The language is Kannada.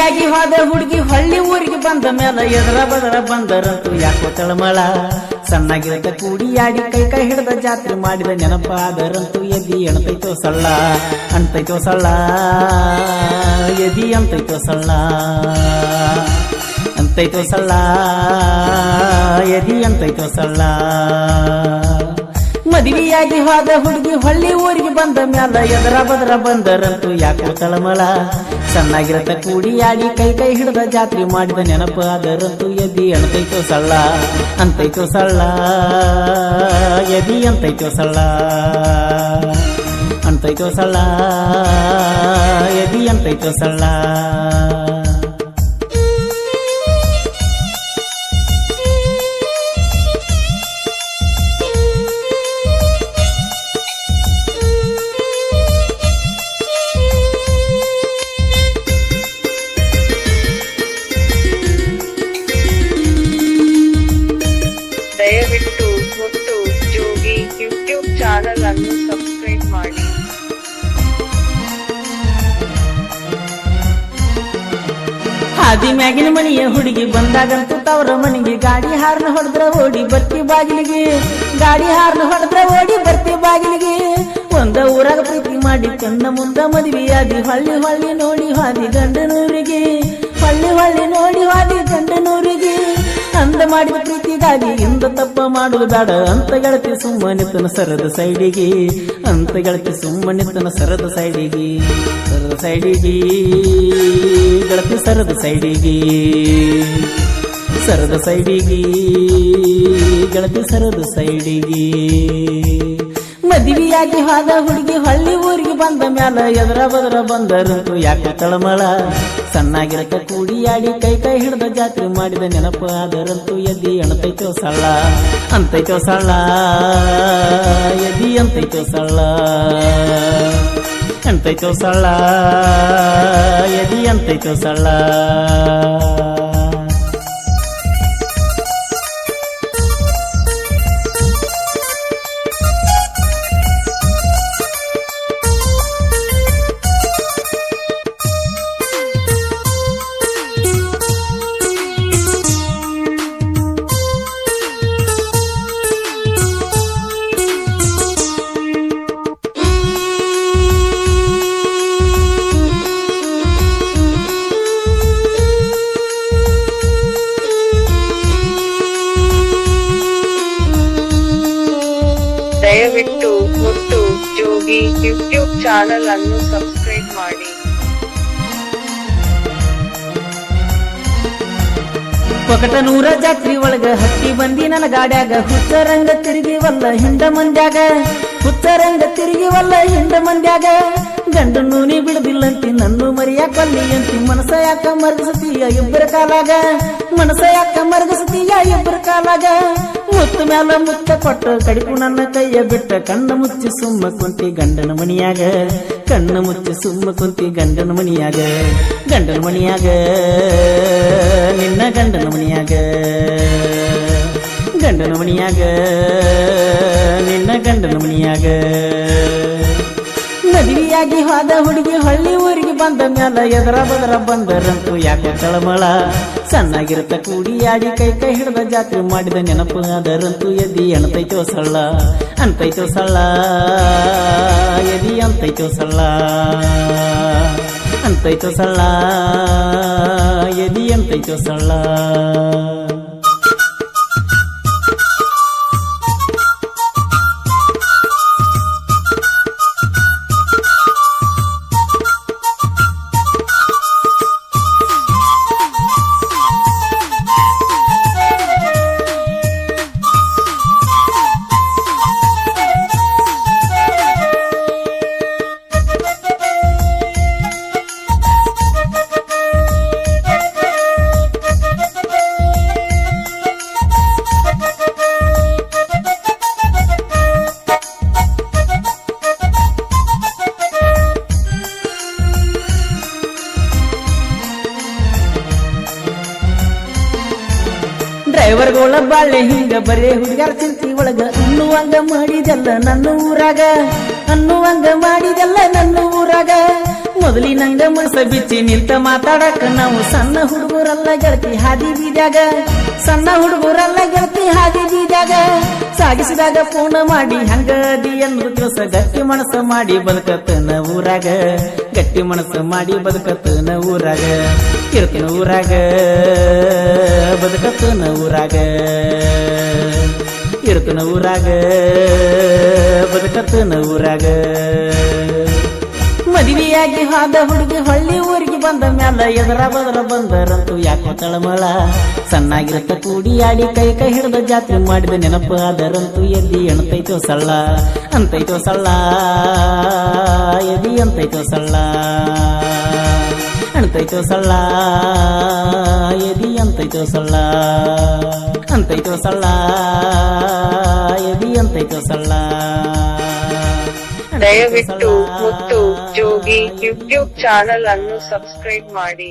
ಮದುವೆಯಾಗಿ ಹೋದ ಹುಡುಗಿ ಹಳ್ಳಿ ಊರಿಗೆ ಬಂದ ಮೇಲೆ ಎದರ ಬದರ ಬಂದರಂತೂ ಯಾಕೋ ತಳಮಳ ಸಣ್ಣಗಿರಕ ಕೂಡಿಯಾಡಿ ಕೈ ಹಿಡಿದ ಜಾತ್ರೆ ಮಾಡಿದ ನೆನಪಾದರಂತೂ ಎದಿ ಅಣತೈತೋ ಸಳ್ಳ ಅಂತೈತೋ ಸಳ್ಳ ಎದಿ ಅಂತೈತೋ ಸಳ್ಳ ಅಂತೈತೋ ಸಳ್ಳ ಎದಿ ಅಂತೈತೋ ಸಳ್ಳ ಮದುವೆಯಾಗಿ ಹೋದ ಹುಡುಗಿ ಹಳ್ಳಿ ಊರಿಗೆ ಬಂದ ಮ್ಯಾಲ ಎದರ ಬದರ ಬಂದರಂತೂ ಯಾಕೋ ತಳಮಳ ಸಣ್ಣಗಿರತ ಕೂಡಿಯಾಡಿ ಕೈ ಹಿಡಿದ ಜಾತ್ರೆ ಮಾಡಿದ ನೆನಪು ಅದರಂತೂ ಎದಿ ಅಣತೈತೋ ಸಳ್ಳ ಅಂತೈತೋ ಸಳ್ಳ ಎದಿ ಅಂತೈತೋ ಸಳ್ಳ ಅಂತೈತೋ ಸಳ್ಳ ಎದಿ ಅಂತೈತೋ ಸಳ್ಳ ದಯವಿಟ್ಟು ಮುತ್ತು ಜೋಗಿ ಯೂಟ್ಯೂಬ್ ಚಾನಲ್ ಅನ್ನು ಸಬ್ಸ್ಕ್ರೈಬ್ ಮಾಡಿ. ಹಾದಿ ಮ್ಯಾಗಿನ ಮನೆಯ ಹುಡುಗಿ ಬಂದಾಗಂತೂ ತವರ ಮನೆಗೆ ಗಾಡಿ ಹಾರ್ನ ಹೊಡೆದ್ರ ಓಡಿ ಬರ್ತಿ ಬಾಗಿಲಿಗೆ ಗಾಡಿ ಹಾರ್ನ ಹೊಡೆದ್ರ ಓಡಿ ಬರ್ತಿ ಬಾಗಿಲಿಗೆ ಒಂದ ಊರಾಗ ಪ್ರೀತಿ ಮಾಡಿ ಕಣ್ಣ ಮುಂದ ಮದುವೆಯಾದಿ ಹೊಳ್ಳಿ ಹೊಳ್ಳಿ ನೋಡಿ ಹಾದಿ ಗಂಡನೂರಿಗೆ ಹೊಳ್ಳಿ ಹೊಳ್ಳಿ ನೋಡಿ ಹಾದಿ ಗಂಡನೂರಿಗೆ ಅಂದ ಮಾಡಿದ ಪ್ರೀತಿಗಾಗಿ ಇಂದ ತಪ್ಪ ಮಾಡುದು ಬೇಡ ಅಂತ ಗೆಳತಿ ಸುಮ್ಮನಿತನ ಸರದ ಸೈಡಿಗೆ ಅಂತ ಗೆಳತಿ ಸುಮ್ಮನಿತನ ಸರದ ಸೈಡಿಗೆ ಗೆಳತಿ ಸರದ ಸೈಡಿಗೆ ಗೆಳತಿ ಸರದ ಸೈಡಿಗೆ ಮದುವೆಯಾಗಿ ಹೋದ ಹುಡುಗಿ ಹಳ್ಳಿ ಊರಿಗೆ ಬಂದ ಮ್ಯಾಲ ಎದರ ಬದರ ಬಂದರಂತೂ ಯಾಕೆ ತಳಮಳ ಸಣ್ಣಗಿರಕ ಕೂಡಿಯಾಡಿ ಕೈ ಹಿಡಿದ ಜಾತ್ರೆ ಮಾಡಿದ ನೆನಪು ಅದರಂತೂ ಎದಿ ಅಣತೈತೋ ಸಳ್ಳ ಅಂತೈತೋ ಸಳ್ಳ ಎದಿ ಅಂತೈತೋ ಸಳ್ಳ ಅಂತೈತೋ ಸಳ್ಳ ಎದಿ ಅಂತೈತೋ ಸಳ್ಳ ದಯವಿಟ್ಟು ಮುತ್ತು ಜೋಗಿ ಯೂಟ್ಯೂಬ್ ಚಾನಲ್ ಅನ್ನು ಸಬ್ಸ್ಕ್ರೈಬ್ ಮಾಡಿ. ಕೊಕಟನೂರ ಜಾತ್ರಿ ಒಳಗ ಹತ್ತಿ ಬಂದಿ ನನ್ನ ಗಾಡ್ಯಾಗ ಹುಚ್ಚರಂಗ ತಿರುಗಿವಲ್ಲ ಹಿಂಡ ಮಂದ್ಯಾಗ ಹುಚ್ಚರಂಗ ತಿರುಗಿವಲ್ಲ ಹಿಂಡ ಮಂದ್ಯಾಗ ಗಂಡು ನೂನಿ ಬಿಡುದಿಲ್ಲಂತಿ ನನ್ನು ಮರಿಯಾಕಲ್ಲಿ ಅಂತಿ ಮನಸ ಯಾಕ ಮರಗಸತೀಯ ಇಬ್ಬರ ಕಾಲಾಗ ಮನಸ ಯಾಕ ಮರಗಸತೀಯ ಇಬ್ಬರ ಕಾಲಾಗ ಮುತ್ತ ಮ್ಯಾಲ ಮುತ್ತ ಕೊಟ್ಟ ಕಡಿಪು ನನ್ನ ಕೈಯ ಬಿಟ್ಟ ಕಣ್ಣ ಮುಚ್ಚಿ ಸುಮ್ಮ ಕುಂತಿ ಗಂಡನ ಮನಿಯಾಗ ಕಣ್ಣ ಮುಚ್ಚಿ ಸುಮ್ಮ ಕುಂತಿ ಗಂಡನ ಮನಿಯಾಗ ಗಂಡನ ಮನಿಯಾಗ ನಿನ್ನ ಗಂಡನ ಮನಿಯಾಗ ಗಂಡನ ಮನಿಯಾಗ ನಿನ್ನ ಗಂಡನ ಮನಿಯಾಗ ಮದುವೆಯಾಗಿ ಹೋದ ಹುಡುಗಿ ಹಳ್ಳಿ ಊರಿಗೆ ಬಂದ ಮ್ಯಾಲ ಎದರ ಬದರ ಬಂದರಂತೂ ಯಾಕೆ ತಳಮಳ ಸಣ್ಣಗಿರತ ಕೂಡಿಯಾಡಿ ಕೈ ಹಿಡಿದ ಜಾತ್ರೆ ಮಾಡಿದ ನೆನಪು ಅದರಂತೂ ಎದಿ ಅಣತೈತೋ ಸಳ್ಳ ಅಂತೈತೋ ಸಳ್ಳ ಎದಿ ಅಂತೈತೋ ಸಳ್ಳ ಅಂತೈತೋ ಸಳ್ಳ ಎದಿ ಅಂತೈತೋ ಸಳ್ಳ ಡ್ರೈವರ್ಗಳ ಬಾಳೆ ಹಿಂಗ ಬರೇ ಹುಡುಗಾರ ಚಿಂತಿ ಒಳಗ ಅನ್ನುವಂಗ ಮಾಡಿದೆಲ್ಲ ನನ್ನ ಊರಾಗ ಅನ್ನುವಂಗ ಮಾಡಿದೆಲ್ಲ ನನ್ನ ಊರಾಗ ಮೊದಲಿನಂಗ ಮನಸ ಬಿಚ್ಚಿ ನಿಂತ ಮಾತಾಡಕ ನಾವು ಸಣ್ಣ ಹುಡುಗರಲ್ಲ ಗೆಳತಿ ಹಾದಿ ಬೀದ್ಯಾಗ ಸಣ್ಣ ಹುಡುಗರಲ್ಲ ಗೆಳತಿ ಹಾದಿ ಬೀದ್ಯಾಗ ಸಾಗಿಸಿದಾಗ ಫೋನ್ ಮಾಡಿ ಹಂಗದಿ ಎಂದು ದಿವಸ ಗಟ್ಟಿ ಮನಸ್ಸು ಮಾಡಿ ಬದುಕತ್ತನ ಊರಾಗ ಗಟ್ಟಿ ಮನಸ್ಸು ಮಾಡಿ ಬದುಕತ್ತನ ಊರಾಗ ಇರ್ತನ ಊರಾಗ ಬದುಕತ್ತನ ಊರಾಗ ಇರ್ತನ ಊರಾಗ ಬದುಕತ್ತನ ಊರಾಗ ಮದುವೆಯಾಗಿ ಹಾದ ಹುಡುಗಿ ಹಳ್ಳಿ ಊರಿಗೆ ಬಂದ ಮ್ಯಾಲ ಎದರ ಬದರ ಬಂದರಂತೂ ಯಾಕೋ ತಳಮಳ ಸಣ್ಣಾಗಿರತ್ತ ಕೂಡಿ ಆಡಿ ಕೈ ಕೈ ಹಿಡಿದ ಜಾತ್ರೆ ಮಾಡಿದ ನೆನಪು ಆದರಂತೂ ಎದ್ದಿ ಎಣ್ತೈತೋ ಸಳ್ಳ ಅಂತೈತೋ ಸಳ್ಳ ಎದಿ ಅಂತೈತೋ ಸಳ್ಳ ಅಣ್ತೈತೋ ಸಳ್ಳ ಎದಿ ಅಂತೈತೋ ಸಳ್ಳ ಅಂತೈತೋ ಸಳ್ಳ ಎದಿ ಅಂತೈತೋ ಸಳ್ಳ ದಯವಿಟ್ಟು ಮುತ್ತು ಜೋಗಿ ಯೂಟ್ಯೂಬ್ ಚಾನಲ್ ಅನ್ನು ಸಬ್ಸ್ಕ್ರೈಬ್ ಮಾಡಿ.